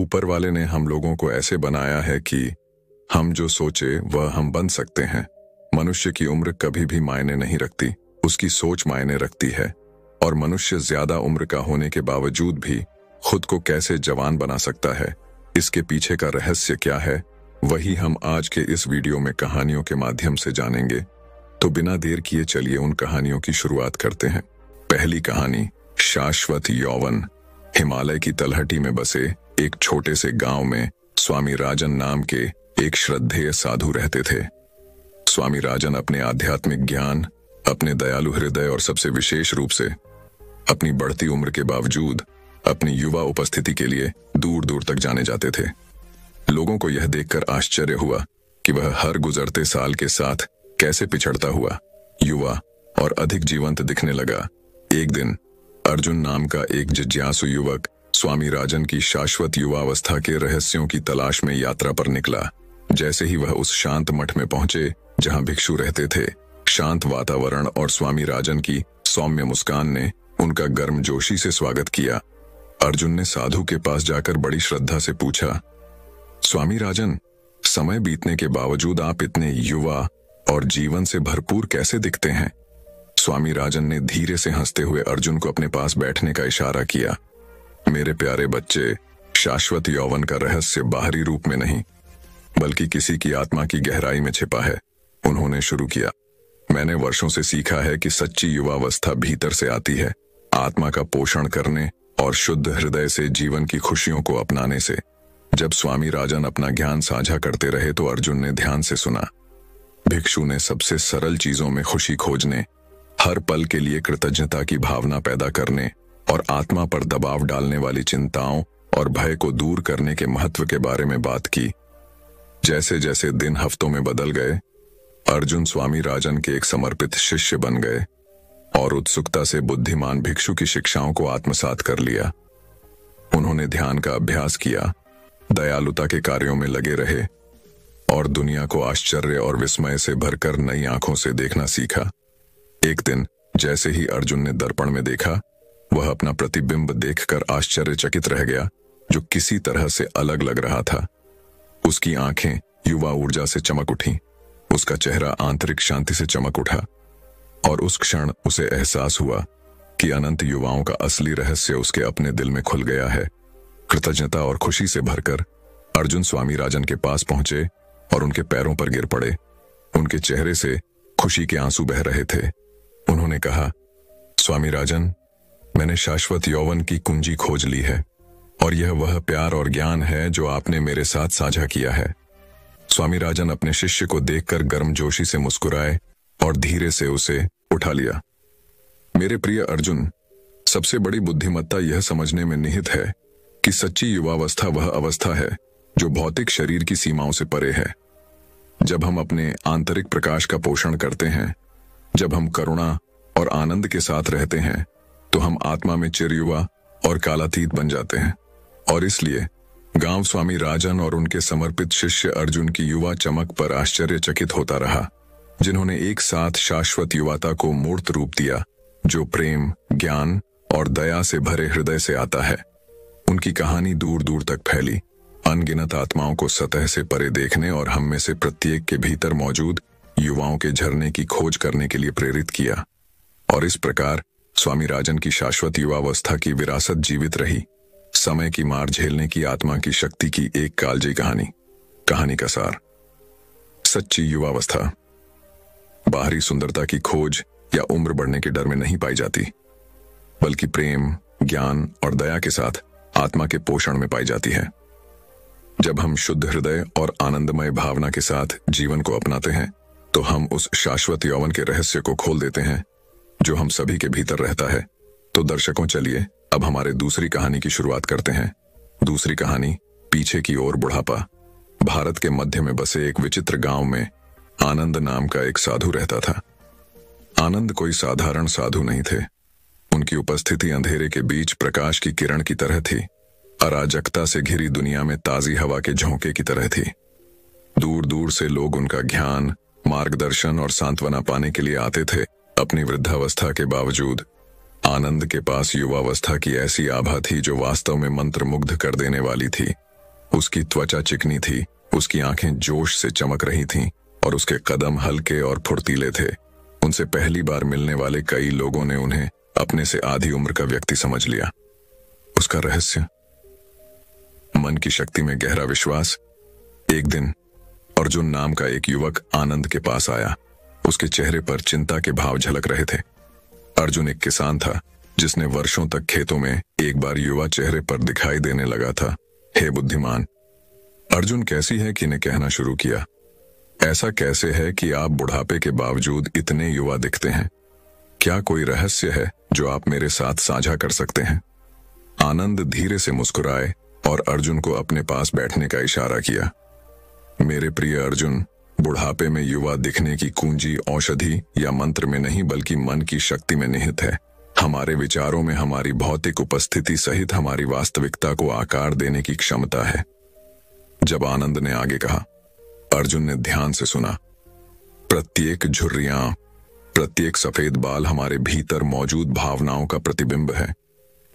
ऊपर वाले ने हम लोगों को ऐसे बनाया है कि हम जो सोचे वह हम बन सकते हैं। मनुष्य की उम्र कभी भी मायने नहीं रखती, उसकी सोच मायने रखती है। और मनुष्य ज्यादा उम्र का होने के बावजूद भी खुद को कैसे जवान बना सकता है, इसके पीछे का रहस्य क्या है, वही हम आज के इस वीडियो में कहानियों के माध्यम से जानेंगे। तो बिना देर किए चलिए उन कहानियों की शुरुआत करते हैं। पहली कहानी, शाश्वत यौवन। हिमालय की तलहटी में बसे एक छोटे से गांव में स्वामी राजन नाम के एक श्रद्धेय साधु रहते थे। स्वामी राजन अपने आध्यात्मिक ज्ञान, अपने दयालु हृदय और सबसे विशेष रूप से अपनी बढ़ती उम्र के बावजूद अपनी युवा उपस्थिति के लिए दूर दूर तक जाने जाते थे। लोगों को यह देखकर आश्चर्य हुआ कि वह हर गुजरते साल के साथ कैसे पिछड़ता हुआ युवा और अधिक जीवंत दिखने लगा। एक दिन अर्जुन नाम का एक जिज्ञासु युवक स्वामी राजन की शाश्वत युवावस्था के रहस्यों की तलाश में यात्रा पर निकला। जैसे ही वह उस शांत मठ में पहुंचे जहां भिक्षु रहते थे, शांत वातावरण और स्वामी राजन की सौम्य मुस्कान ने उनका गर्मजोशी से स्वागत किया। अर्जुन ने साधु के पास जाकर बड़ी श्रद्धा से पूछा, स्वामी राजन, समय बीतने के बावजूद आप इतने युवा और जीवन से भरपूर कैसे दिखते हैं? स्वामी राजन ने धीरे से हंसते हुए अर्जुन को अपने पास बैठने का इशारा किया। मेरे प्यारे बच्चे, शाश्वत यौवन का रहस्य बाहरी रूप में नहीं बल्कि किसी की आत्मा की गहराई में छिपा है, उन्होंने शुरू किया। मैंने वर्षों से सीखा है कि सच्ची युवावस्था भीतर से आती है, आत्मा का पोषण करने और शुद्ध हृदय से जीवन की खुशियों को अपनाने से। जब स्वामी राजन अपना ज्ञान साझा करते रहे तो अर्जुन ने ध्यान से सुना। भिक्षु ने सबसे सरल चीजों में खुशी खोजने, हर पल के लिए कृतज्ञता की भावना पैदा करने और आत्मा पर दबाव डालने वाली चिंताओं और भय को दूर करने के महत्व के बारे में बात की। जैसे जैसे दिन हफ्तों में बदल गए, अर्जुन स्वामी राजन के एक समर्पित शिष्य बन गए और उत्सुकता से बुद्धिमान भिक्षु की शिक्षाओं को आत्मसात कर लिया। उन्होंने ध्यान का अभ्यास किया, दयालुता के कार्यों में लगे रहे और दुनिया को आश्चर्य और विस्मय से भरकर नई आंखों से देखना सीखा। एक दिन जैसे ही अर्जुन ने दर्पण में देखा, वह अपना प्रतिबिंब देखकर आश्चर्यचकित रह गया, जो किसी तरह से अलग लग रहा था। उसकी आंखें युवा ऊर्जा से चमक उठी, उसका चेहरा आंतरिक शांति से चमक उठा और उस क्षण उसे एहसास हुआ कि अनंत युवाओं का असली रहस्य उसके अपने दिल में खुल गया है। कृतज्ञता और खुशी से भरकर अर्जुन स्वामी राजन के पास पहुंचे और उनके पैरों पर गिर पड़े। उनके चेहरे से खुशी के आंसू बह रहे थे। उन्होंने कहा, स्वामी राजन, मैंने शाश्वत यौवन की कुंजी खोज ली है और यह वह प्यार और ज्ञान है जो आपने मेरे साथ साझा किया है। स्वामी राजन अपने शिष्य को देखकर गर्मजोशी से मुस्कुराए और धीरे से उसे उठा लिया। मेरे प्रिय अर्जुन, सबसे बड़ी बुद्धिमत्ता यह समझने में निहित है कि सच्ची युवावस्था वह अवस्था है जो भौतिक शरीर की सीमाओं से परे है। जब हम अपने आंतरिक प्रकाश का पोषण करते हैं, जब हम करुणा और आनंद के साथ रहते हैं, तो हम आत्मा में चिरयुवा और कालातीत बन जाते हैं। और इसलिए गांव स्वामी राजन और उनके समर्पित शिष्य अर्जुन की युवा चमक पर आश्चर्यचकित होता रहा, जिन्होंने एक साथ शाश्वत युवाता को मूर्त रूप दिया, जो प्रेम, ज्ञान और दया से भरे हृदय से आता है। उनकी कहानी दूर दूर तक फैली, अनगिनत आत्माओं को सतह से परे देखने और हम में से प्रत्येक के भीतर मौजूद युवाओं के झरने की खोज करने के लिए प्रेरित किया। और इस प्रकार स्वामी राजन की शाश्वत युवावस्था की विरासत जीवित रही। समय की मार झेलने की आत्मा की शक्ति की एक कालजयी कहानी। कहानी का सार, सच्ची युवावस्था बाहरी सुंदरता की खोज या उम्र बढ़ने के डर में नहीं पाई जाती, बल्कि प्रेम, ज्ञान और दया के साथ आत्मा के पोषण में पाई जाती है। जब हम शुद्ध हृदय और आनंदमय भावना के साथ जीवन को अपनाते हैं, तो हम उस शाश्वत यौवन के रहस्य को खोल देते हैं जो हम सभी के भीतर रहता है। तो दर्शकों, चलिए अब हमारे दूसरी कहानी की शुरुआत करते हैं। दूसरी कहानी, पीछे की ओर बुढ़ापा। भारत के मध्य में बसे एक विचित्र गांव में आनंद नाम का एक साधु रहता था। आनंद कोई साधारण साधु नहीं थे। उनकी उपस्थिति अंधेरे के बीच प्रकाश की किरण की तरह थी, अराजकता से घिरी दुनिया में ताजी हवा के झोंके की तरह थी। दूर दूर से लोग उनका ज्ञान, मार्गदर्शन और सांत्वना पाने के लिए आते थे। अपनी वृद्धावस्था के बावजूद आनंद के पास युवावस्था की ऐसी आभा थी जो वास्तव में मंत्रमुग्ध कर देने वाली थी। उसकी त्वचा चिकनी थी, उसकी आंखें जोश से चमक रही थीं और उसके कदम हल्के और फुर्तीले थे। उनसे पहली बार मिलने वाले कई लोगों ने उन्हें अपने से आधी उम्र का व्यक्ति समझ लिया। उसका रहस्य, मन की शक्ति में गहरा विश्वास। एक दिन अर्जुन नाम का एक युवक आनंद के पास आया। उसके चेहरे पर चिंता के भाव झलक रहे थे। अर्जुन एक किसान था जिसने वर्षों तक खेतों में एक बार युवा चेहरे पर दिखाई देने लगा था। हे बुद्धिमान, अर्जुन कैसी है कि ने कहना शुरू किया। ऐसा कैसे है कि आप बुढ़ापे के बावजूद इतने युवा दिखते हैं? क्या कोई रहस्य है जो आप मेरे साथ साझा कर सकते हैं? आनंद धीरे से मुस्कुराए और अर्जुन को अपने पास बैठने का इशारा किया। मेरे प्रिय अर्जुन, बुढ़ापे में युवा दिखने की कुंजी औषधि या मंत्र में नहीं बल्कि मन की शक्ति में निहित है। हमारे विचारों में हमारी भौतिक उपस्थिति सहित हमारी वास्तविकता को आकार देने की क्षमता है। जब आनंद ने आगे कहा, अर्जुन ने ध्यान से सुना। प्रत्येक झुर्रियां, प्रत्येक सफेद बाल हमारे भीतर मौजूद भावनाओं का प्रतिबिंब है।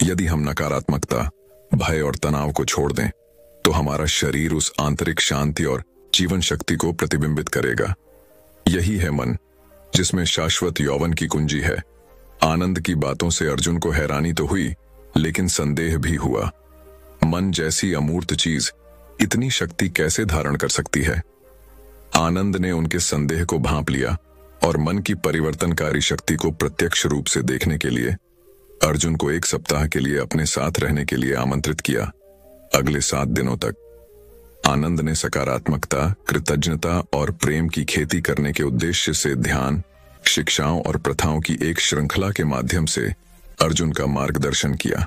यदि हम नकारात्मकता, भय और तनाव को छोड़ दें तो हमारा शरीर उस आंतरिक शांति और जीवन शक्ति को प्रतिबिंबित करेगा। यही है मन, जिसमें शाश्वत यौवन की कुंजी है। आनंद की बातों से अर्जुन को हैरानी तो हुई, लेकिन संदेह भी हुआ। मन जैसी अमूर्त चीज इतनी शक्ति कैसे धारण कर सकती है? आनंद ने उनके संदेह को भांप लिया और मन की परिवर्तनकारी शक्ति को प्रत्यक्ष रूप से देखने के लिए अर्जुन को एक सप्ताह के लिए अपने साथ रहने के लिए आमंत्रित किया। अगले 7 दिनों तक आनंद ने सकारात्मकता, कृतज्ञता और प्रेम की खेती करने के उद्देश्य से ध्यान, शिक्षाओं और प्रथाओं की एक श्रृंखला के माध्यम से अर्जुन का मार्गदर्शन किया।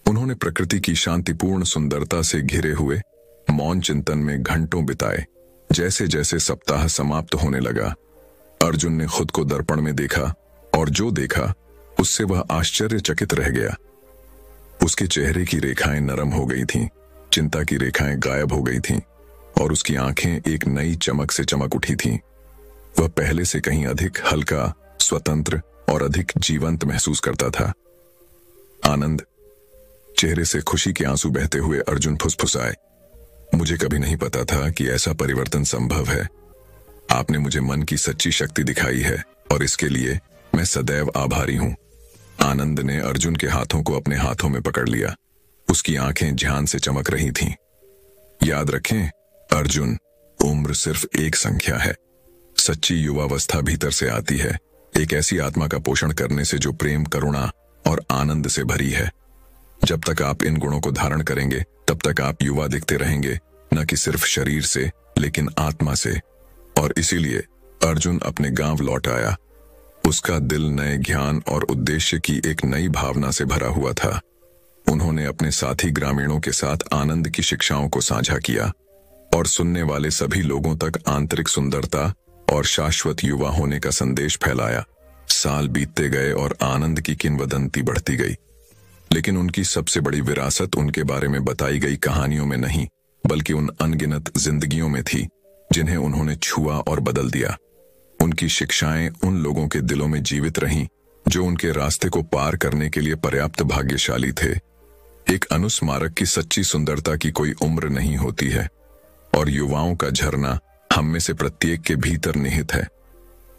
उन्होंने प्रकृति की शांतिपूर्ण सुंदरता से घिरे हुए मौन चिंतन में घंटों बिताए। जैसे जैसे सप्ताह समाप्त होने लगा, अर्जुन ने खुद को दर्पण में देखा और जो देखा उससे वह आश्चर्यचकित रह गया। उसके चेहरे की रेखाएं नरम हो गई थीं, चिंता की रेखाएं गायब हो गई थीं और उसकी आंखें एक नई चमक से चमक उठी थीं। वह पहले से कहीं अधिक हल्का, स्वतंत्र और अधिक जीवंत महसूस करता था। आनंद, चेहरे से खुशी के आंसू बहते हुए अर्जुन फुसफुसाए, मुझे कभी नहीं पता था कि ऐसा परिवर्तन संभव है। आपने मुझे मन की सच्ची शक्ति दिखाई है और इसके लिए मैं सदैव आभारी हूं। आनंद ने अर्जुन के हाथों को अपने हाथों में पकड़ लिया। उसकी आंखें ध्यान से चमक रही थीं। याद रखें अर्जुन, उम्र सिर्फ एक संख्या है। सच्ची युवावस्था भीतर से आती है, एक ऐसी आत्मा का पोषण करने से जो प्रेम, करुणा और आनंद से भरी है। जब तक आप इन गुणों को धारण करेंगे तब तक आप युवा दिखते रहेंगे, न कि सिर्फ शरीर से लेकिन आत्मा से। और इसीलिए अर्जुन अपने गांव लौट आया। उसका दिल नए ज्ञान और उद्देश्य की एक नई भावना से भरा हुआ था। उन्होंने अपने साथी ग्रामीणों के साथ आनंद की शिक्षाओं को साझा किया और सुनने वाले सभी लोगों तक आंतरिक सुंदरता और शाश्वत युवा होने का संदेश फैलाया। साल बीतते गए और आनंद की किंवदंती बढ़ती गई, लेकिन उनकी सबसे बड़ी विरासत उनके बारे में बताई गई कहानियों में नहीं बल्कि उन अनगिनत जिंदगियों में थी जिन्हें उन्होंने छुआ और बदल दिया। उनकी शिक्षाएं उन लोगों के दिलों में जीवित रहीं जो उनके रास्ते को पार करने के लिए पर्याप्त भाग्यशाली थे। एक अनुस्मारक की सच्ची सुंदरता की कोई उम्र नहीं होती है और युवाओं का झरना हम में से प्रत्येक के भीतर निहित है।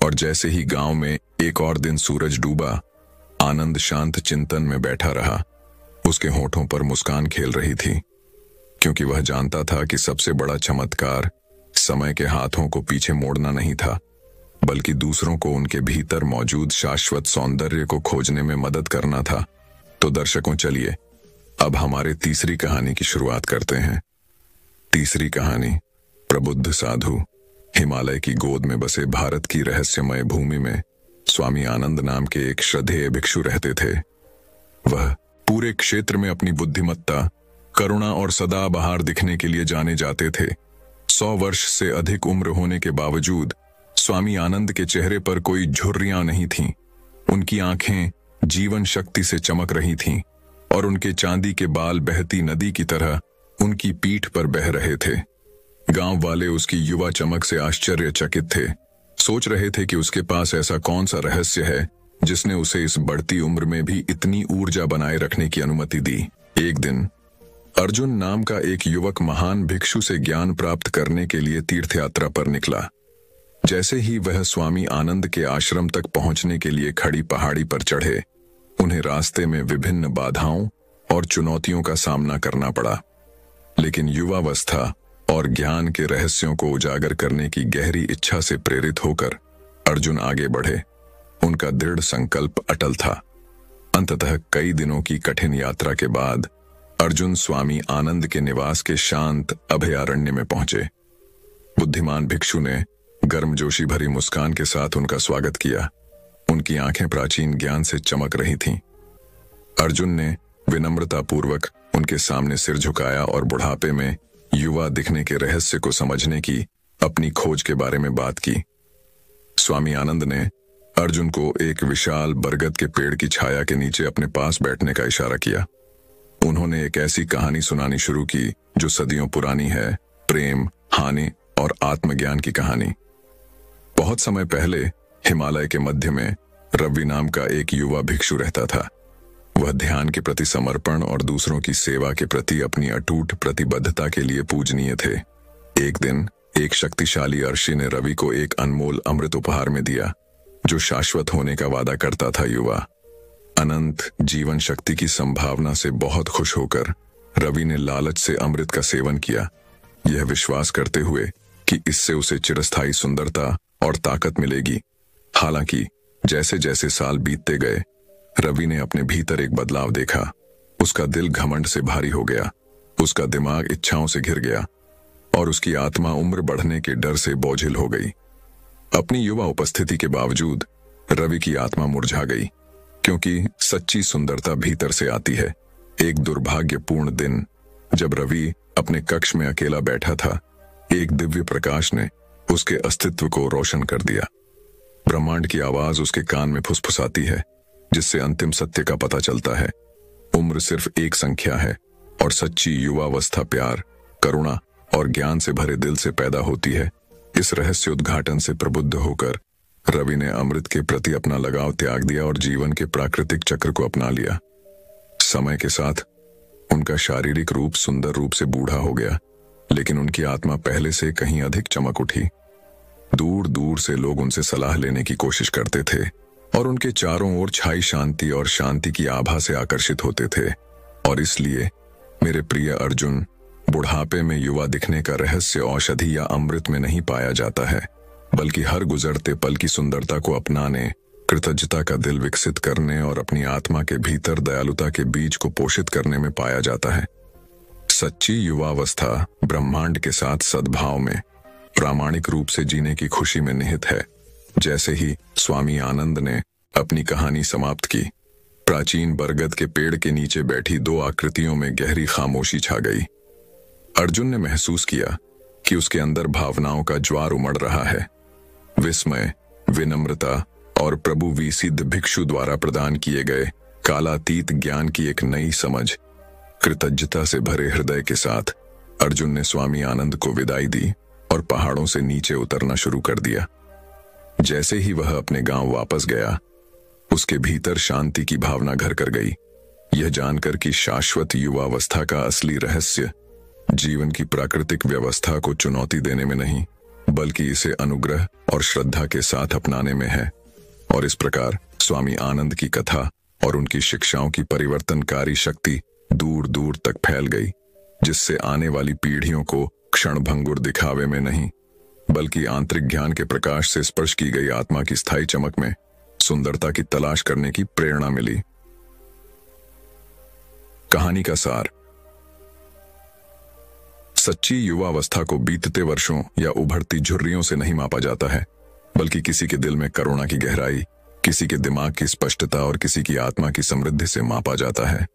और जैसे ही गांव में एक और दिन सूरज डूबा, आनंद शांत चिंतन में बैठा रहा। उसके होठों पर मुस्कान खेल रही थी, क्योंकि वह जानता था कि सबसे बड़ा चमत्कार समय के हाथों को पीछे मोड़ना नहीं था, बल्कि दूसरों को उनके भीतर मौजूद शाश्वत सौंदर्य को खोजने में मदद करना था। तो दर्शकों, चलिए अब हमारे तीसरी कहानी की शुरुआत करते हैं। तीसरी कहानी, प्रबुद्ध साधु। हिमालय की गोद में बसे भारत की रहस्यमय भूमि में स्वामी आनंद नाम के एक श्रद्धेय भिक्षु रहते थे। वह पूरे क्षेत्र में अपनी बुद्धिमत्ता, करुणा और सदाबहार दिखने के लिए जाने जाते थे। 100 वर्ष से अधिक उम्र होने के बावजूद स्वामी आनंद के चेहरे पर कोई झुर्रियां नहीं थीं। उनकी आंखें जीवन शक्ति से चमक रही थीं और उनके चांदी के बाल बहती नदी की तरह उनकी पीठ पर बह रहे थे। गांव वाले उसकी युवा चमक से आश्चर्यचकित थे, सोच रहे थे कि उसके पास ऐसा कौन सा रहस्य है जिसने उसे इस बढ़ती उम्र में भी इतनी ऊर्जा बनाए रखने की अनुमति दी। एक दिन अर्जुन नाम का एक युवक महान भिक्षु से ज्ञान प्राप्त करने के लिए तीर्थ यात्रा पर निकला। जैसे ही वह स्वामी आनंद के आश्रम तक पहुंचने के लिए खड़ी पहाड़ी पर चढ़े, उन्हें रास्ते में विभिन्न बाधाओं और चुनौतियों का सामना करना पड़ा। लेकिन युवावस्था और ज्ञान के रहस्यों को उजागर करने की गहरी इच्छा से प्रेरित होकर अर्जुन आगे बढ़े। उनका दृढ़ संकल्प अटल था। अंततः कई दिनों की कठिन यात्रा के बाद अर्जुन स्वामी आनंद के निवास के शांत अभयारण्य में पहुंचे। बुद्धिमान भिक्षु ने गर्मजोशी भरी मुस्कान के साथ उनका स्वागत किया। उनकी आंखें प्राचीन ज्ञान से चमक रही थीं। अर्जुन ने विनम्रतापूर्वक उनके सामने सिर झुकाया और बुढ़ापे में युवा दिखने के रहस्य को समझने की अपनी खोज के बारे में बात की। स्वामी आनंद ने अर्जुन को एक विशाल बरगद के पेड़ की छाया के नीचे अपने पास बैठने का इशारा किया। उन्होंने एक ऐसी कहानी सुनानी शुरू की जो सदियों पुरानी है, प्रेम, हानि और आत्मज्ञान की कहानी। बहुत समय पहले हिमालय के मध्य में रवि नाम का एक युवा भिक्षु रहता था। वह ध्यान के प्रति समर्पण और दूसरों की सेवा के प्रति अपनी अटूट प्रतिबद्धता के लिए पूजनीय थे। एक दिन एक शक्तिशाली अर्षि ने रवि को एक अनमोल अमृत उपहार में दिया जो शाश्वत होने का वादा करता था। युवा अनंत जीवन शक्ति की संभावना से बहुत खुश होकर रवि ने लालच से अमृत का सेवन किया, यह विश्वास करते हुए कि इससे उसे चिरस्थायी सुंदरता और ताकत मिलेगी। हालांकि जैसे जैसे साल बीतते गए, रवि ने अपने भीतर एक बदलाव देखा। उसका दिल घमंड से भारी हो गया, उसका दिमाग इच्छाओं से घिर गया और उसकी आत्मा उम्र बढ़ने के डर से बोझिल हो गई। अपनी युवा उपस्थिति के बावजूद रवि की आत्मा मुरझा गई, क्योंकि सच्ची सुंदरता भीतर से आती है। एक दुर्भाग्यपूर्ण दिन जब रवि अपने कक्ष में अकेला बैठा था, एक दिव्य प्रकाश ने उसके अस्तित्व को रोशन कर दिया। ब्रह्मांड की आवाज उसके कान में फुसफुसाती है, जिससे अंतिम सत्य का पता चलता है। उम्र सिर्फ एक संख्या है और सच्ची युवावस्था प्यार, करुणा और ज्ञान से भरे दिल से पैदा होती है। इस रहस्य उद्घाटन से प्रबुद्ध होकर रवि ने अमृत के प्रति अपना लगाव त्याग दिया और जीवन के प्राकृतिक चक्र को अपना लिया। समय के साथ उनका शारीरिक रूप सुंदर रूप से बूढ़ा हो गया, लेकिन उनकी आत्मा पहले से कहीं अधिक चमक उठी। दूर दूर से लोग उनसे सलाह लेने की कोशिश करते थे और उनके चारों ओर छाई शांति और शांति की आभा से आकर्षित होते थे। और इसलिए मेरे प्रिय अर्जुन, बुढ़ापे में युवा दिखने का रहस्य औषधि या अमृत में नहीं पाया जाता है, बल्कि हर गुजरते पल की सुंदरता को अपनाने, कृतज्ञता का दिल विकसित करने और अपनी आत्मा के भीतर दयालुता के बीज को पोषित करने में पाया जाता है। सच्ची युवावस्था ब्रह्मांड के साथ सद्भाव में, प्रामाणिक रूप से जीने की खुशी में निहित है। जैसे ही स्वामी आनंद ने अपनी कहानी समाप्त की, प्राचीन बरगद के पेड़ के नीचे बैठी दो आकृतियों में गहरी खामोशी छा गई। अर्जुन ने महसूस किया कि उसके अंदर भावनाओं का ज्वार उमड़ रहा है। विस्मय, विनम्रता और प्रभु सिद्ध भिक्षु द्वारा प्रदान किए गए कालातीत ज्ञान की एक नई समझ। कृतज्ञता से भरे हृदय के साथ अर्जुन ने स्वामी आनंद को विदाई दी और पहाड़ों से नीचे उतरना शुरू कर दिया। जैसे ही वह अपने गांव वापस गया, उसके भीतर शांति की भावना घर कर गई। यह जानकर कि शाश्वत युवावस्था का असली रहस्य जीवन की प्राकृतिक व्यवस्था को चुनौती देने में नहीं, बल्कि इसे अनुग्रह और श्रद्धा के साथ अपनाने में है। और इस प्रकार स्वामी आनंद की कथा और उनकी शिक्षाओं की परिवर्तनकारी शक्ति दूर दूर तक फैल गई, जिससे आने वाली पीढ़ियों को क्षणभंगुर दिखावे में नहीं, बल्कि आंतरिक ज्ञान के प्रकाश से स्पर्श की गई आत्मा की स्थायी चमक में सुंदरता की तलाश करने की प्रेरणा मिली। कहानी का सार। सच्ची युवावस्था को बीतते वर्षों या उभरती झुर्रियों से नहीं मापा जाता है, बल्कि किसी के दिल में करुणा की गहराई, किसी के दिमाग की स्पष्टता और किसी की आत्मा की समृद्धि से मापा जाता है।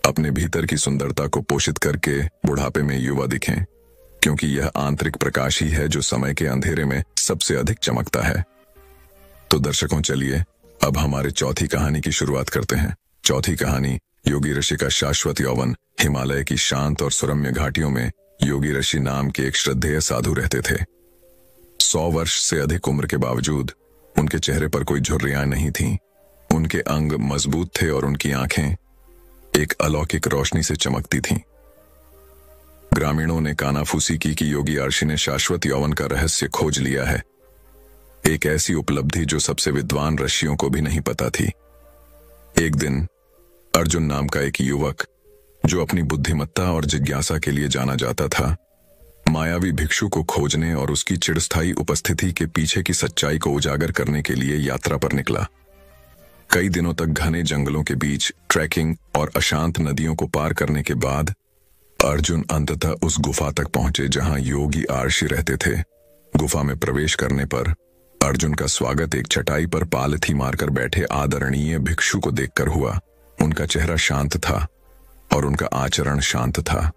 अपने भीतर की सुंदरता को पोषित करके बुढ़ापे में युवा दिखें, क्योंकि यह आंतरिक प्रकाश ही है जो समय के अंधेरे में सबसे अधिक चमकता है। तो दर्शकों, चलिए अब हमारे चौथी कहानी की शुरुआत करते हैं। चौथी कहानी, योगी ऋषि का शाश्वत यौवन। हिमालय की शांत और सुरम्य घाटियों में योगी ऋषि नाम के एक श्रद्धेय साधु रहते थे। 100 वर्ष से अधिक उम्र के बावजूद उनके चेहरे पर कोई झुर्रियां नहीं थीं। उनके अंग मजबूत थे और उनकी आंखें एक अलौकिक रोशनी से चमकती थीं। ग्रामीणों ने कानाफूसी की कि योगी अर्शी ने शाश्वत यौवन का रहस्य खोज लिया है। एक ऐसी उपलब्धि जो सबसे विद्वान ऋषियों को भी नहीं पता थी। एक दिन अर्जुन नाम का एक युवक, जो अपनी बुद्धिमत्ता और जिज्ञासा के लिए जाना जाता था, मायावी भिक्षु को खोजने और उसकी चिरस्थायी उपस्थिति के पीछे की सच्चाई को उजागर करने के लिए यात्रा पर निकला। कई दिनों तक घने जंगलों के बीच ट्रैकिंग और अशांत नदियों को पार करने के बाद अर्जुन अंततः उस गुफा तक पहुंचे जहां योगी अर्शी रहते थे। गुफा में प्रवेश करने पर अर्जुन का स्वागत एक चटाई पर पालथी मारकर बैठे आदरणीय भिक्षु को देखकर हुआ। उनका चेहरा शांत था और उनका आचरण शांत था।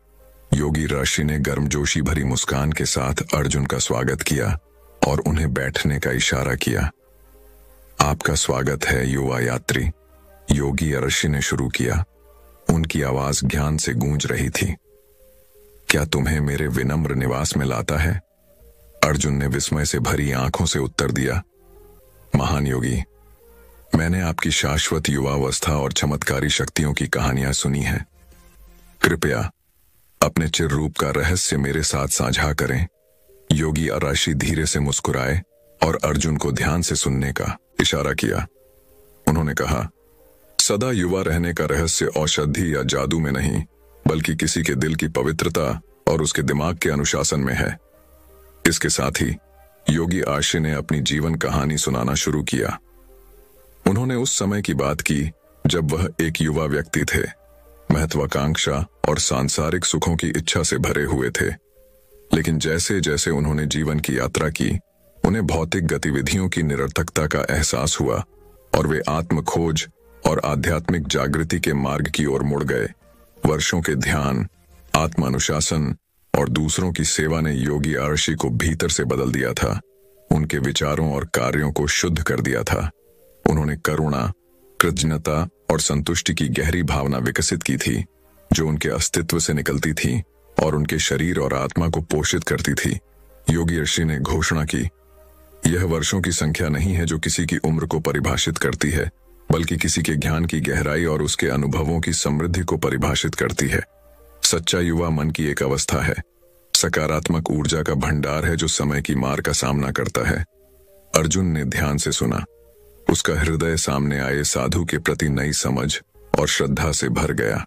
योगी अर्शी ने गर्मजोशी भरी मुस्कान के साथ अर्जुन का स्वागत किया और उन्हें बैठने का इशारा किया। आपका स्वागत है युवा यात्री, योगी अर्शी ने शुरू किया। उनकी आवाज ज्ञान से गूंज रही थी। क्या तुम्हें मेरे विनम्र निवास में लाता है? अर्जुन ने विस्मय से भरी आंखों से उत्तर दिया। महान योगी, मैंने आपकी शाश्वत युवावस्था और चमत्कारी शक्तियों की कहानियां सुनी हैं। कृपया अपने चिर रूप का रहस्य मेरे साथ साझा करें। योगी अर्शी धीरे से मुस्कुराए और अर्जुन को ध्यान से सुनने का इशारा किया। उन्होंने कहा, सदा युवा रहने का रहस्य औषधि या जादू में नहीं, बल्कि किसी के दिल की पवित्रता और उसके दिमाग के अनुशासन में है। इसके साथ ही योगी अर्शी ने अपनी जीवन कहानी सुनाना शुरू किया। उन्होंने उस समय की बात की जब वह एक युवा व्यक्ति थे, महत्वाकांक्षा और सांसारिक सुखों की इच्छा से भरे हुए थे। लेकिन जैसे जैसे उन्होंने जीवन की यात्रा की, उन्हें भौतिक गतिविधियों की निरर्थकता का एहसास हुआ और वे आत्म खोज और आध्यात्मिक जागृति के मार्ग की ओर मुड़ गए। वर्षों के ध्यान, आत्म अनुशासन और दूसरों की सेवा ने योगी अर्शी को भीतर से बदल दिया था। उनके विचारों और कार्यों को शुद्ध कर दिया था। उन्होंने करुणा, कृतज्ञता और संतुष्टि की गहरी भावना विकसित की थी, जो उनके अस्तित्व से निकलती थी और उनके शरीर और आत्मा को पोषित करती थी। योगी अर्शी ने घोषणा की, यह वर्षों की संख्या नहीं है जो किसी की उम्र को परिभाषित करती है, बल्कि किसी के ज्ञान की गहराई और उसके अनुभवों की समृद्धि को परिभाषित करती है। सच्चा युवा मन की एक अवस्था है, सकारात्मक ऊर्जा का भंडार है जो समय की मार का सामना करता है। अर्जुन ने ध्यान से सुना। उसका हृदय सामने आए साधु के प्रति नई समझ और श्रद्धा से भर गया।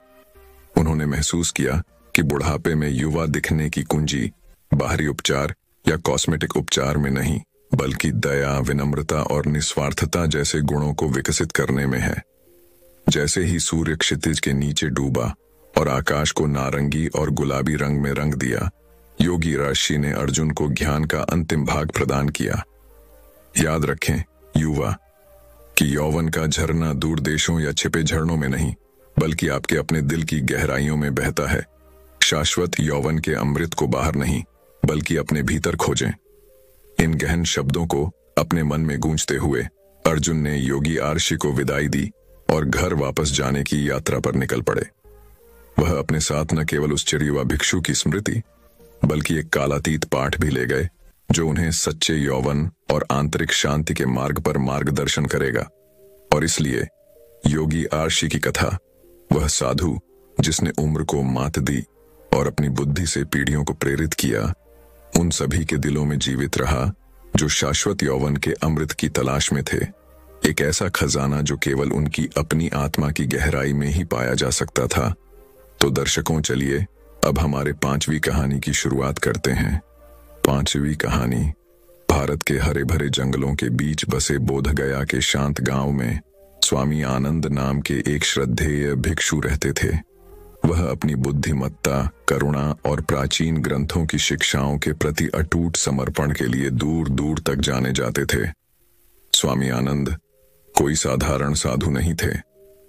उन्होंने महसूस किया कि बुढ़ापे में युवा दिखने की कुंजी बाहरी उपचार या कॉस्मेटिक उपचार में नहीं, बल्कि दया, विनम्रता और निस्वार्थता जैसे गुणों को विकसित करने में है। जैसे ही सूर्य क्षितिज के नीचे डूबा और आकाश को नारंगी और गुलाबी रंग में रंग दिया, योगी अर्शी ने अर्जुन को ज्ञान का अंतिम भाग प्रदान किया। याद रखें युवा, कि यौवन का झरना दूर देशों या छिपे झरनों में नहीं, बल्कि आपके अपने दिल की गहराइयों में बहता है। शाश्वत यौवन के अमृत को बाहर नहीं, बल्कि अपने भीतर खोजें। इन गहन शब्दों को अपने मन में गूंजते हुए अर्जुन ने योगी अर्शी को विदाई दी और घर वापस जाने की यात्रा पर निकल पड़े। वह अपने साथ न केवल उस चिर युवा भिक्षु की स्मृति, बल्कि एक कालातीत पाठ भी ले गए, जो उन्हें सच्चे यौवन और आंतरिक शांति के मार्ग पर मार्गदर्शन करेगा। और इसलिए योगी अर्शी की कथा, वह साधु जिसने उम्र को मात दी और अपनी बुद्धि से पीढ़ियों को प्रेरित किया, उन सभी के दिलों में जीवित रहा जो शाश्वत यौवन के अमृत की तलाश में थे। एक ऐसा खजाना जो केवल उनकी अपनी आत्मा की गहराई में ही पाया जा सकता था। तो दर्शकों, चलिए अब हमारे 5वीं कहानी की शुरुआत करते हैं। 5वीं कहानी भारत के हरे भरे जंगलों के बीच बसे बोधगया के शांत गांव में स्वामी आनंद नाम के एक श्रद्धेय भिक्षु रहते थे। वह अपनी बुद्धिमत्ता, करुणा और प्राचीन ग्रंथों की शिक्षाओं के प्रति अटूट समर्पण के लिए दूर दूर तक जाने जाते थे। स्वामी आनंद कोई साधारण साधु नहीं थे।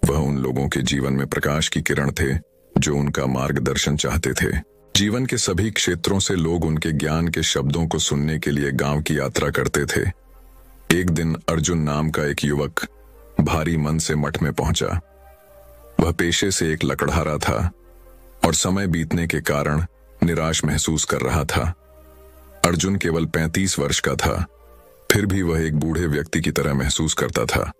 वह उन लोगों के जीवन में प्रकाश की किरण थे जो उनका मार्गदर्शन चाहते थे। जीवन के सभी क्षेत्रों से लोग उनके ज्ञान के शब्दों को सुनने के लिए गांव की यात्रा करते थे। एक दिन अर्जुन नाम का एक युवक भारी मन से मठ में पहुंचा। वह पेशे से एक लकड़हारा था और समय बीतने के कारण निराश महसूस कर रहा था। अर्जुन केवल 35 वर्ष का था, फिर भी वह एक बूढ़े व्यक्ति की तरह महसूस करता था।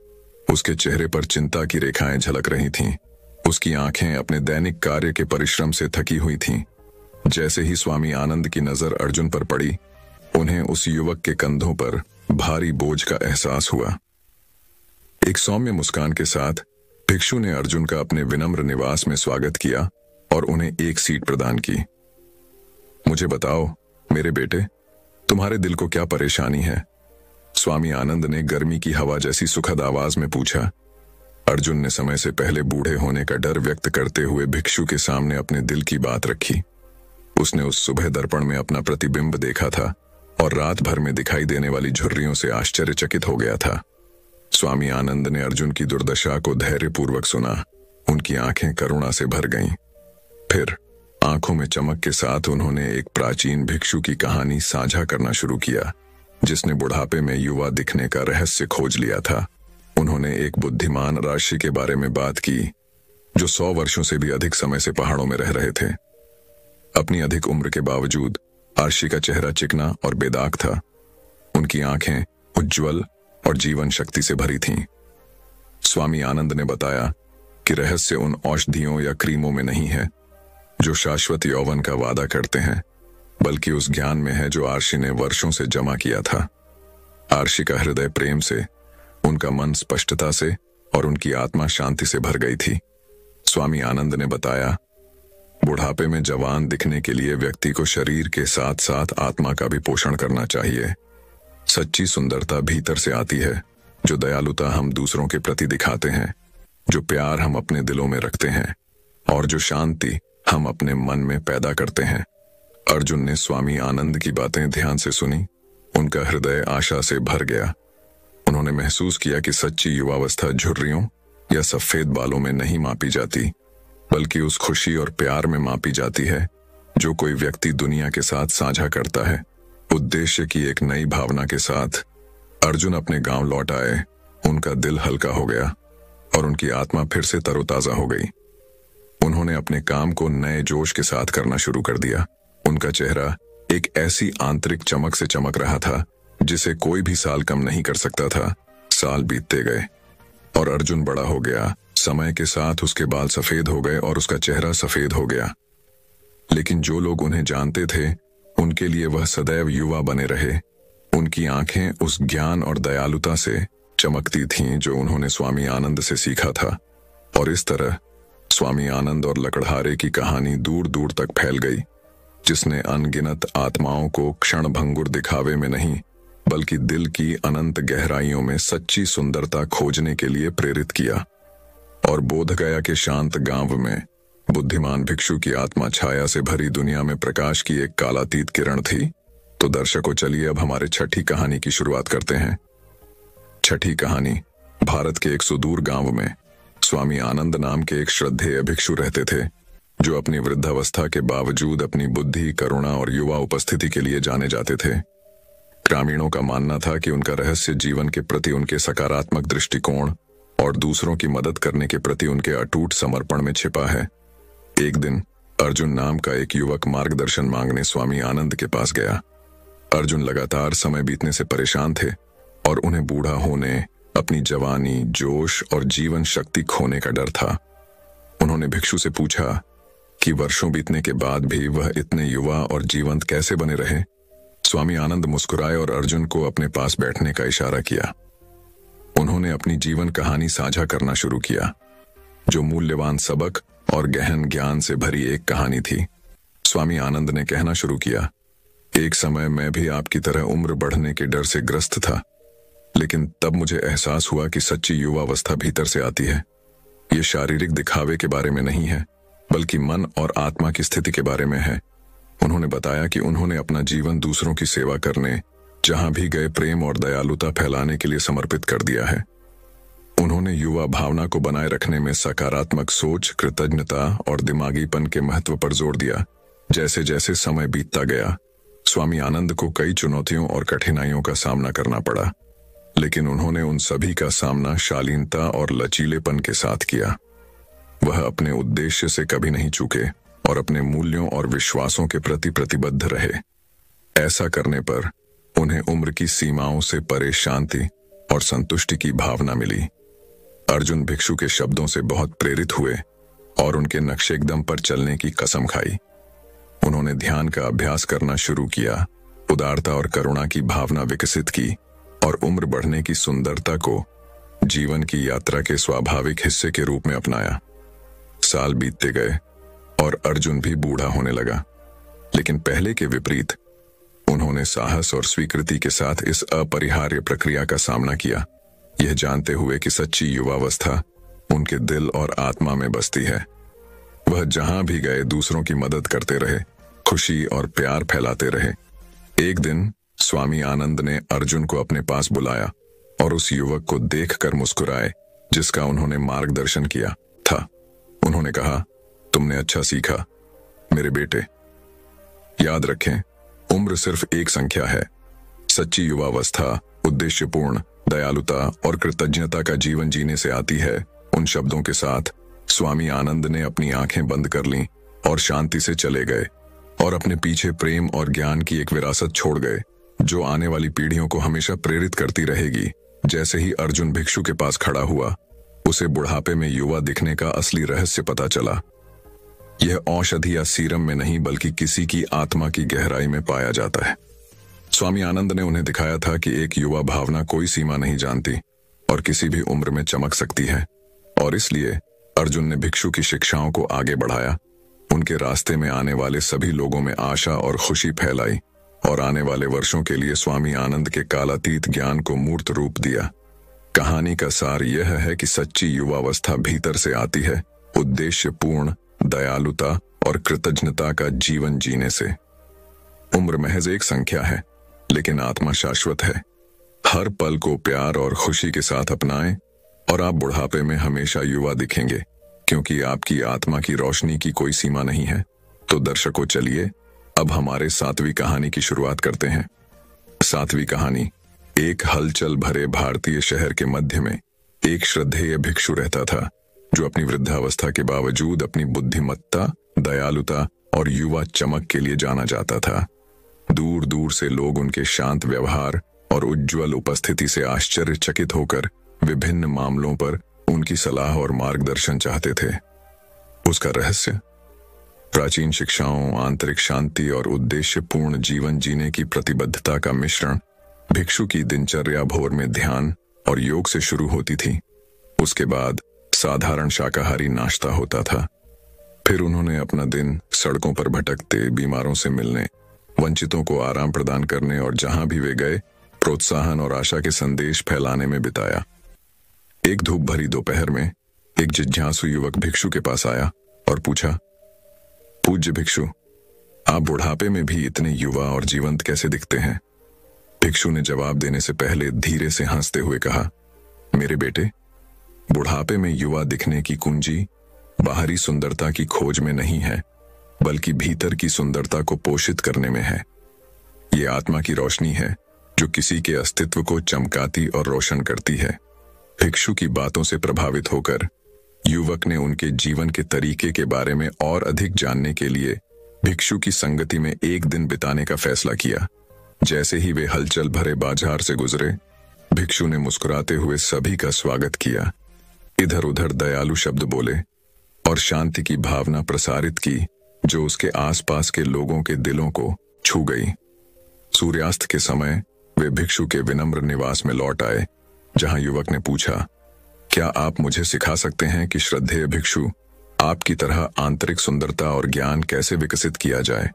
उसके चेहरे पर चिंता की रेखाएं झलक रही थीं। उसकी आंखें अपने दैनिक कार्य के परिश्रम से थकी हुई थीं। जैसे ही स्वामी आनंद की नजर अर्जुन पर पड़ी, उन्हें उस युवक के कंधों पर भारी बोझ का एहसास हुआ। एक सौम्य मुस्कान के साथ भिक्षु ने अर्जुन का अपने विनम्र निवास में स्वागत किया और उन्हें एक सीट प्रदान की। मुझे बताओ मेरे बेटे, तुम्हारे दिल को क्या परेशानी है? स्वामी आनंद ने गर्मी की हवा जैसी सुखद आवाज में पूछा। अर्जुन ने समय से पहले बूढ़े होने का डर व्यक्त करते हुए भिक्षु के सामने अपने दिल की बात रखी। उसने उस सुबह दर्पण में अपना प्रतिबिंब देखा था और रात भर में दिखाई देने वाली झुर्रियों से आश्चर्यचकित हो गया था। स्वामी आनंद ने अर्जुन की दुर्दशा को धैर्यपूर्वक सुना। उनकी आंखें करुणा से भर गईं। फिर आंखों में चमक के साथ उन्होंने एक प्राचीन भिक्षु की कहानी साझा करना शुरू किया, जिसने बुढ़ापे में युवा दिखने का रहस्य खोज लिया था। उन्होंने एक बुद्धिमान राशि के बारे में बात की, जो 100 वर्षों से भी अधिक समय से पहाड़ों में रह रहे थे। अपनी अधिक उम्र के बावजूद आर्शी का चेहरा चिकना और बेदाग था। उनकी आंखें उज्ज्वल और जीवन शक्ति से भरी थीं। स्वामी आनंद ने बताया कि रहस्य उन औषधियों या क्रीमों में नहीं है जो शाश्वत यौवन का वादा करते हैं, बल्कि उस ज्ञान में है जो आर्शी ने वर्षों से जमा किया था। आर्शी का हृदय प्रेम से, उनका मन स्पष्टता से और उनकी आत्मा शांति से भर गई थी। स्वामी आनंद ने बताया, बुढ़ापे में जवान दिखने के लिए व्यक्ति को शरीर के साथ साथ आत्मा का भी पोषण करना चाहिए। सच्ची सुंदरता भीतर से आती है, जो दयालुता हम दूसरों के प्रति दिखाते हैं, जो प्यार हम अपने दिलों में रखते हैं और जो शांति हम अपने मन में पैदा करते हैं। अर्जुन ने स्वामी आनंद की बातें ध्यान से सुनी। उनका हृदय आशा से भर गया। उन्होंने महसूस किया कि सच्ची युवावस्था झुर्रियों या सफेद बालों में नहीं मापी जाती, बल्कि उस खुशी और प्यार में मापी जाती है जो कोई व्यक्ति दुनिया के साथ साझा करता है। उद्देश्य की एक नई भावना के साथ अर्जुन अपने गांव लौट आए। उनका दिल हल्का हो गया और उनकी आत्मा फिर से तरोताजा हो गई। उन्होंने अपने काम को नए जोश के साथ करना शुरू कर दिया। उनका चेहरा एक ऐसी आंतरिक चमक से चमक रहा था जिसे कोई भी साल कम नहीं कर सकता था। साल बीतते गए और अर्जुन बड़ा हो गया। समय के साथ उसके बाल सफेद हो गए और उसका चेहरा सफेद हो गया। लेकिन जो लोग उन्हें जानते थे, उनके लिए वह सदैव युवा बने रहे। उनकी आंखें उस ज्ञान और दयालुता से चमकती थीं जो उन्होंने स्वामी आनंद से सीखा था। और इस तरह स्वामी आनंद और लकड़हारे की कहानी दूर दूर तक फैल गई, जिसने अनगिनत आत्माओं को क्षणभंगुर दिखावे में नहीं, बल्कि दिल की अनंत गहराइयों में सच्ची सुंदरता खोजने के लिए प्रेरित किया। और बोधगया के शांत गांव में बुद्धिमान भिक्षु की आत्मा छाया से भरी दुनिया में प्रकाश की एक कालातीत किरण थी। तो दर्शकों, चलिए अब हमारे छठी कहानी की शुरुआत करते हैं। छठी कहानी। भारत के एक सुदूर गांव में स्वामी आनंद नाम के एक श्रद्धेय भिक्षु रहते थे, जो अपनी वृद्धावस्था के बावजूद अपनी बुद्धि, करुणा और युवा उपस्थिति के लिए जाने जाते थे। ग्रामीणों का मानना था कि उनका रहस्य जीवन के प्रति उनके सकारात्मक दृष्टिकोण और दूसरों की मदद करने के प्रति उनके अटूट समर्पण में छिपा है। एक दिन अर्जुन नाम का एक युवक मार्गदर्शन मांगने स्वामी आनंद के पास गया। अर्जुन लगातार समय बीतने से परेशान थे और उन्हें बूढ़ा होने, अपनी जवानी, जोश और जीवन शक्ति खोने का डर था। उन्होंने भिक्षु से पूछा कि वर्षों बीतने के बाद भी वह इतने युवा और जीवंत कैसे बने रहे। स्वामी आनंद मुस्कुराए और अर्जुन को अपने पास बैठने का इशारा किया। उन्होंने अपनी जीवन कहानी साझा करना शुरू किया, जो मूल्यवान सबक और गहन ज्ञान से भरी एक कहानी थी। स्वामी आनंद ने कहना शुरू किया, एक समय मैं भी आपकी तरह उम्र बढ़ने के डर से ग्रस्त था, लेकिन तब मुझे एहसास हुआ कि सच्ची युवावस्था भीतर से आती है। ये शारीरिक दिखावे के बारे में नहीं है, बल्कि मन और आत्मा की स्थिति के बारे में है। उन्होंने बताया कि उन्होंने अपना जीवन दूसरों की सेवा करने, जहां भी गए प्रेम और दयालुता फैलाने के लिए समर्पित कर दिया है। उन्होंने युवा भावना को बनाए रखने में सकारात्मक सोच, कृतज्ञता और दिमागीपन के महत्व पर जोर दिया। जैसे जैसे समय बीतता गया, स्वामी आनंद को कई चुनौतियों और कठिनाइयों का सामना करना पड़ा, लेकिन उन्होंने उन सभी का सामना शालीनता और लचीलेपन के साथ किया। वह अपने उद्देश्य से कभी नहीं चूके और अपने मूल्यों और विश्वासों के प्रति प्रतिबद्ध रहे। ऐसा करने पर उन्हें उम्र की सीमाओं से परे शांति और संतुष्टि की भावना मिली। अर्जुन भिक्षु के शब्दों से बहुत प्रेरित हुए और उनके नक्शे कदम पर चलने की कसम खाई। उन्होंने उन्होंने ध्यान का अभ्यास करना शुरू किया, उदारता और करुणा की भावना विकसित की और उम्र बढ़ने की सुंदरता को जीवन की यात्रा के स्वाभाविक हिस्से के रूप में अपनाया। साल बीतते गए और अर्जुन भी बूढ़ा होने लगा, लेकिन पहले के विपरीत उन्होंने साहस और स्वीकृति के साथ इस अपरिहार्य प्रक्रिया का सामना किया, यह जानते हुए कि सच्ची युवावस्था उनके दिल और आत्मा में बसती है। वह जहां भी गए दूसरों की मदद करते रहे, खुशी और प्यार फैलाते रहे। एक दिन स्वामी आनंद ने अर्जुन को अपने पास बुलाया और उस युवक को देखकर मुस्कुराए जिसका उन्होंने मार्गदर्शन किया था। उन्होंने कहा, तुमने अच्छा सीखा मेरे बेटे। याद रखें, उम्र सिर्फ एक संख्या है। सच्ची युवावस्था उद्देश्यपूर्ण, दयालुता और कृतज्ञता का जीवन जीने से आती है। उन शब्दों के साथ स्वामी आनंद ने अपनी आंखें बंद कर लीं और शांति से चले गए और अपने पीछे प्रेम और ज्ञान की एक विरासत छोड़ गए जो आने वाली पीढ़ियों को हमेशा प्रेरित करती रहेगी। जैसे ही अर्जुन भिक्षु के पास खड़ा हुआ, उसे बुढ़ापे में युवा दिखने का असली रहस्य पता चला। यह औषधि या सीरम में नहीं बल्कि किसी की आत्मा की गहराई में पाया जाता है। स्वामी आनंद ने उन्हें दिखाया था कि एक युवा भावना कोई सीमा नहीं जानती और किसी भी उम्र में चमक सकती है। और इसलिए अर्जुन ने भिक्षु की शिक्षाओं को आगे बढ़ाया, उनके रास्ते में आने वाले सभी लोगों में आशा और खुशी फैलाई और आने वाले वर्षों के लिए स्वामी आनंद के कालातीत ज्ञान को मूर्त रूप दिया। कहानी का सार यह है कि सच्ची युवावस्था भीतर से आती है, उद्देश्यपूर्ण, दयालुता और कृतज्ञता का जीवन जीने से। उम्र महज एक संख्या है, लेकिन आत्मा शाश्वत है। हर पल को प्यार और खुशी के साथ अपनाएं और आप बुढ़ापे में हमेशा युवा दिखेंगे, क्योंकि आपकी आत्मा की रोशनी की कोई सीमा नहीं है। तो दर्शकों, चलिए अब हमारे 7वीं कहानी की शुरुआत करते हैं। 7वीं कहानी। एक हलचल भरे भारतीय शहर के मध्य में एक श्रद्धेय भिक्षु रहता था, जो अपनी वृद्धावस्था के बावजूद अपनी बुद्धिमत्ता, दयालुता और युवा चमक के लिए जाना जाता था। दूर दूर से लोग उनके शांत व्यवहार और उज्ज्वल उपस्थिति से आश्चर्यचकित होकर विभिन्न मामलों पर उनकी सलाह और मार्गदर्शन चाहते थे। उसका रहस्य, प्राचीन शिक्षाओं, आंतरिक शांति और उद्देश्यपूर्ण जीवन जीने की प्रतिबद्धता का मिश्रण। भिक्षु की दिनचर्या भोर में ध्यान और योग से शुरू होती थी। उसके बाद साधारण शाकाहारी नाश्ता होता था। फिर उन्होंने अपना दिन सड़कों पर भटकते, बीमारों से मिलने, वंचितों को आराम प्रदान करने और जहां भी वे गए प्रोत्साहन और आशा के संदेश फैलाने में बिताया। एक धूप भरी दोपहर में एक जिज्ञासु युवक भिक्षु के पास आया और पूछा, पूज्य भिक्षु, आप बुढ़ापे में भी इतने युवा और जीवंत कैसे दिखते हैं? भिक्षु ने जवाब देने से पहले धीरे से हंसते हुए कहा, मेरे बेटे, बुढ़ापे में युवा दिखने की कुंजी बाहरी सुंदरता की खोज में नहीं है, बल्कि भीतर की सुंदरता को पोषित करने में है। ये आत्मा की रोशनी है जो किसी के अस्तित्व को चमकाती और रोशन करती है। भिक्षु की बातों से प्रभावित होकर युवक ने उनके जीवन के तरीके के बारे में और अधिक जानने के लिए भिक्षु की संगति में एक दिन बिताने का फैसला किया। जैसे ही वे हलचल भरे बाजार से गुजरे, भिक्षु ने मुस्कुराते हुए सभी का स्वागत किया, इधर उधर दयालु शब्द बोले और शांति की भावना प्रसारित की जो उसके आसपास के लोगों के दिलों को छू गई। सूर्यास्त के समय वे भिक्षु के विनम्र निवास में लौट आए, जहां युवक ने पूछा, क्या आप मुझे सिखा सकते हैं कि श्रद्धेय भिक्षु, आपकी तरह आंतरिक सुंदरता और ज्ञान कैसे विकसित किया जाए?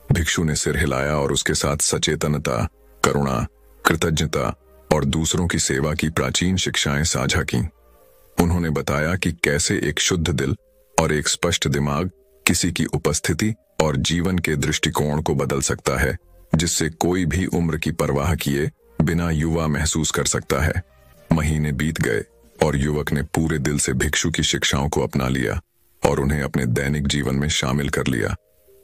भिक्षु ने सिर हिलाया और उसके साथ सचेतनता, करुणा, कृतज्ञता और दूसरों की सेवा की प्राचीन शिक्षाएं साझा की। उन्होंने बताया कि कैसे एक शुद्ध दिल और एक स्पष्ट दिमाग किसी की उपस्थिति और जीवन के दृष्टिकोण को बदल सकता है, जिससे कोई भी उम्र की परवाह किए बिना युवा महसूस कर सकता है। महीने बीत गए और युवक ने पूरे दिल से भिक्षु की शिक्षाओं को अपना लिया और उन्हें अपने दैनिक जीवन में शामिल कर लिया।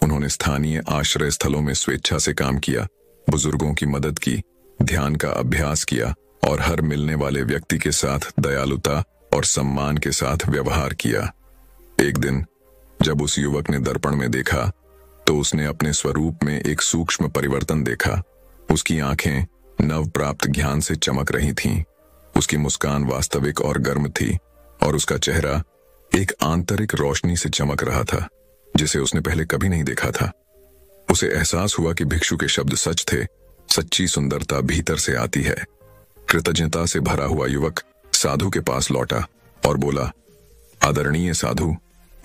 उन्होंने स्थानीय आश्रय स्थलों में स्वेच्छा से काम किया, बुजुर्गों की मदद की, ध्यान का अभ्यास किया और हर मिलने वाले व्यक्ति के साथ दयालुता और सम्मान के साथ व्यवहार किया। एक दिन जब उस युवक ने दर्पण में देखा तो उसने अपने स्वरूप में एक सूक्ष्म परिवर्तन देखा। उसकी आंखें नव प्राप्त ज्ञान से चमक रही थीं, उसकी मुस्कान वास्तविक और गर्म थी और उसका चेहरा एक आंतरिक रोशनी से चमक रहा था। जिसे उसने पहले कभी नहीं देखा था। उसे एहसास हुआ कि भिक्षु के शब्द सच थे। सच्ची सुंदरता भीतर से आती है। कृतज्ञता से भरा हुआ युवक साधु के पास लौटा और बोला, आदरणीय साधु,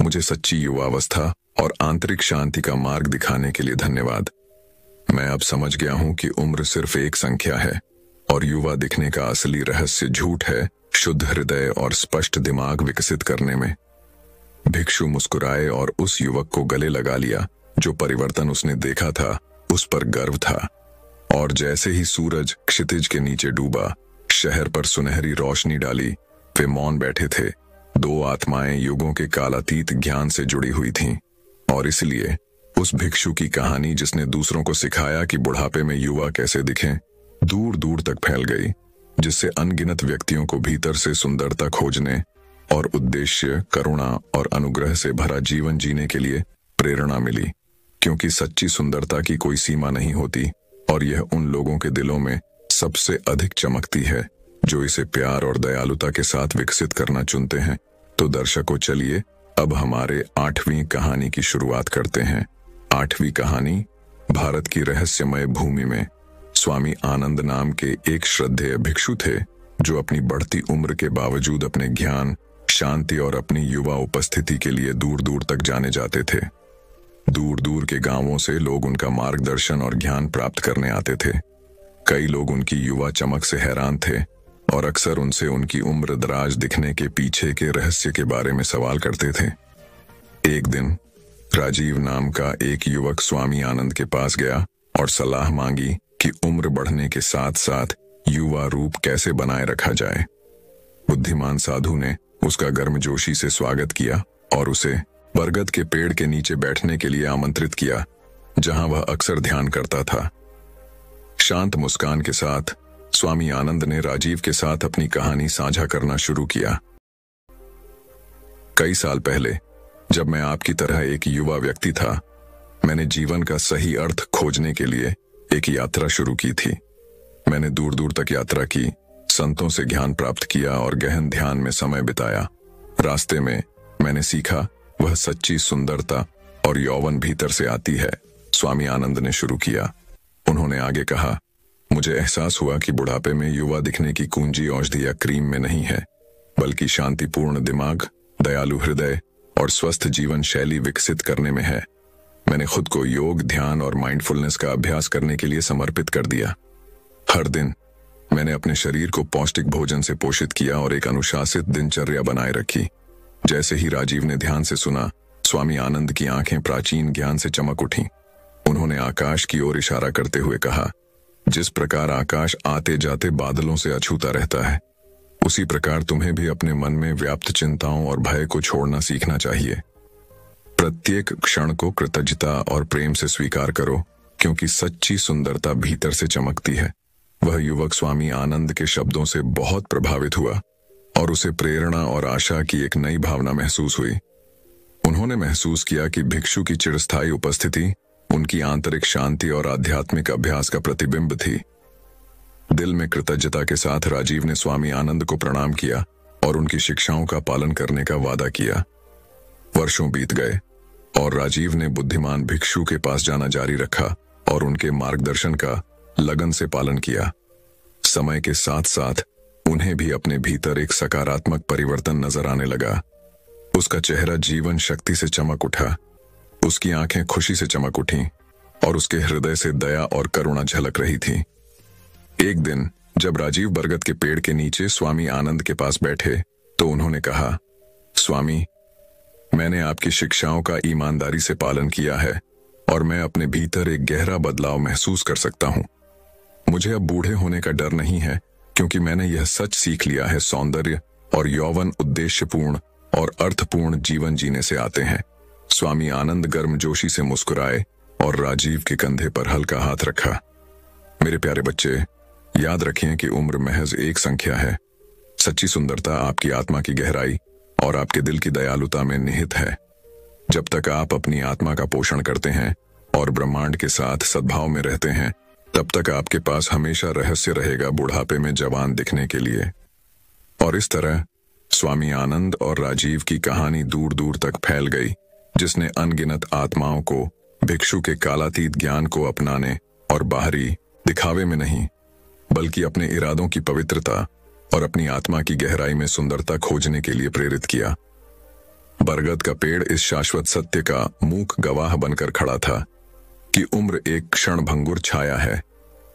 मुझे सच्ची युवावस्था और आंतरिक शांति का मार्ग दिखाने के लिए धन्यवाद। मैं अब समझ गया हूं कि उम्र सिर्फ एक संख्या है और युवा दिखने का असली रहस्य झूठ है, शुद्ध हृदय और स्पष्ट दिमाग विकसित करने में। भिक्षु मुस्कुराए और उस युवक को गले लगा लिया। जो परिवर्तन उसने देखा था उस पर गर्व था। और जैसे ही सूरज क्षितिज के नीचे डूबा, शहर पर सुनहरी रोशनी डाली, वे मौन बैठे थे। दो आत्माएं युगों के कालातीत ज्ञान से जुड़ी हुई थीं और इसलिए उस भिक्षु की कहानी, जिसने दूसरों को सिखाया कि बुढ़ापे में युवा कैसे दिखें, दूर दूर तक फैल गई, जिससे अनगिनत व्यक्तियों को भीतर से सुंदरता खोजने और उद्देश्य, करुणा और अनुग्रह से भरा जीवन जीने के लिए प्रेरणा मिली। क्योंकि सच्ची सुंदरता की कोई सीमा नहीं होती और यह उन लोगों के दिलों में सबसे अधिक चमकती है जो इसे प्यार और दयालुता के साथ विकसित करना चुनते हैं। तो दर्शकों, चलिए अब हमारे 8वीं कहानी की शुरुआत करते हैं। 8वीं कहानी भारत की रहस्यमय भूमि में। स्वामी आनंद नाम के एक श्रद्धेय भिक्षु थे जो अपनी बढ़ती उम्र के बावजूद अपने ज्ञान, शांति और अपनी युवा उपस्थिति के लिए दूर दूर तक जाने जाते थे। दूर दूर के गांवों से लोग उनका मार्गदर्शन और ज्ञान प्राप्त करने आते थे। कई लोग उनकी युवा चमक से हैरान थे और अक्सर उनसे उनकी उम्र दराज दिखने के पीछे के रहस्य के बारे में सवाल करते थे। एक दिन राजीव नाम का एक युवक स्वामी आनंद के पास गया और सलाह मांगी कि उम्र बढ़ने के साथ साथ युवा रूप कैसे बनाए रखा जाए। बुद्धिमान साधु ने उसका गर्मजोशी से स्वागत किया और उसे बरगद के पेड़ के नीचे बैठने के लिए आमंत्रित किया, जहां वह अक्सर ध्यान करता था। शांत मुस्कान के साथ स्वामी आनंद ने राजीव के साथ अपनी कहानी साझा करना शुरू किया। कई साल पहले, जब मैं आपकी तरह एक युवा व्यक्ति था, मैंने जीवन का सही अर्थ खोजने के लिए एक यात्रा शुरू की थी। मैंने दूर दूर तक यात्रा की, संतों से ज्ञान प्राप्त किया और गहन ध्यान में समय बिताया। रास्ते में मैंने सीखा वह सच्ची सुंदरता और यौवन भीतर से आती है। स्वामी आनंद ने शुरू किया। उन्होंने आगे कहा, मुझे एहसास हुआ कि बुढ़ापे में युवा दिखने की कुंजी औषधि या क्रीम में नहीं है, बल्कि शांतिपूर्ण दिमाग, दयालु हृदय और स्वस्थ जीवन शैली विकसित करने में है। मैंने खुद को योग, ध्यान और माइंडफुलनेस का अभ्यास करने के लिए समर्पित कर दिया। हर दिन मैंने अपने शरीर को पौष्टिक भोजन से पोषित किया और एक अनुशासित दिनचर्या बनाए रखी। जैसे ही राजीव ने ध्यान से सुना, स्वामी आनंद की आंखें प्राचीन ज्ञान से चमक उठीं। उन्होंने आकाश की ओर इशारा करते हुए कहा, जिस प्रकार आकाश आते जाते बादलों से अछूता रहता है, उसी प्रकार तुम्हें भी अपने मन में व्याप्त चिंताओं और भय को छोड़ना सीखना चाहिए। प्रत्येक क्षण को कृतज्ञता और प्रेम से स्वीकार करो, क्योंकि सच्ची सुंदरता भीतर से चमकती है। वह युवक स्वामी आनंद के शब्दों से बहुत प्रभावित हुआ और उसे प्रेरणा और आशा की एक नई भावना महसूस हुई। उन्होंने महसूस किया कि भिक्षु की चिरस्थायी उपस्थिति उनकी आंतरिक शांति और आध्यात्मिक अभ्यास का प्रतिबिंब थी। दिल में कृतज्ञता के साथ राजीव ने स्वामी आनंद को प्रणाम किया और उनकी शिक्षाओं का पालन करने का वादा किया। वर्षों बीत गए और राजीव ने बुद्धिमान भिक्षु के पास जाना जारी रखा और उनके मार्गदर्शन का लगन से पालन किया। समय के साथ साथ उन्हें भी अपने भीतर एक सकारात्मक परिवर्तन नजर आने लगा। उसका चेहरा जीवन शक्ति से चमक उठा, उसकी आंखें खुशी से चमक उठीं और उसके हृदय से दया और करुणा झलक रही थी। एक दिन जब राजीव बरगद के पेड़ के नीचे स्वामी आनंद के पास बैठे तो उन्होंने कहा, स्वामी, मैंने आपकी शिक्षाओं का ईमानदारी से पालन किया है और मैं अपने भीतर एक गहरा बदलाव महसूस कर सकता हूं। मुझे अब बूढ़े होने का डर नहीं है, क्योंकि मैंने यह सच सीख लिया है, सौंदर्य और यौवन उद्देश्यपूर्ण और अर्थपूर्ण जीवन जीने से आते हैं। स्वामी आनंद गर्मजोशी से मुस्कुराए और राजीव के कंधे पर हल्का हाथ रखा। मेरे प्यारे बच्चे, याद रखें कि उम्र महज एक संख्या है। सच्ची सुंदरता आपकी आत्मा की गहराई और आपके दिल की दयालुता में निहित है। जब तक आप अपनी आत्मा का पोषण करते हैं और ब्रह्मांड के साथ सद्भाव में रहते हैं, तब तक आपके पास हमेशा रहस्य रहेगा बुढ़ापे में जवान दिखने के लिए। और इस तरह स्वामी आनंद और राजीव की कहानी दूर दूर तक फैल गई, जिसने अनगिनत आत्माओं को भिक्षु के कालातीत ज्ञान को अपनाने और बाहरी दिखावे में नहीं बल्कि अपने इरादों की पवित्रता और अपनी आत्मा की गहराई में सुंदरता खोजने के लिए प्रेरित किया। बरगद का पेड़ इस शाश्वत सत्य का मूक गवाह बनकर खड़ा था कि उम्र एक क्षण भंगुर छाया है,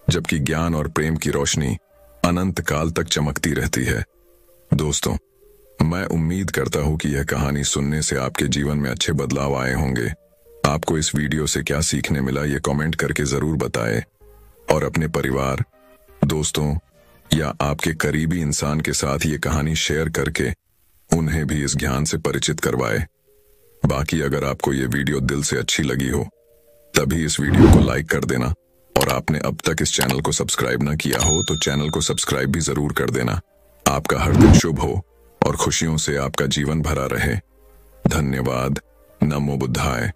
जबकि ज्ञान और प्रेम की रोशनी अनंत काल तक चमकती रहती है। दोस्तों, मैं उम्मीद करता हूं कि यह कहानी सुनने से आपके जीवन में अच्छे बदलाव आए होंगे। आपको इस वीडियो से क्या सीखने मिला, ये कमेंट करके जरूर बताएं और अपने परिवार, दोस्तों या आपके करीबी इंसान के साथ ये कहानी शेयर करके उन्हें भी इस ज्ञान से परिचित करवाए। बाकी अगर आपको ये वीडियो दिल से अच्छी लगी हो तभी इस वीडियो को लाइक कर देना, और आपने अब तक इस चैनल को सब्सक्राइब ना किया हो तो चैनल को सब्सक्राइब भी जरूर कर देना। आपका हर दिन शुभ हो और खुशियों से आपका जीवन भरा रहे। धन्यवाद। नमो बुद्धाय।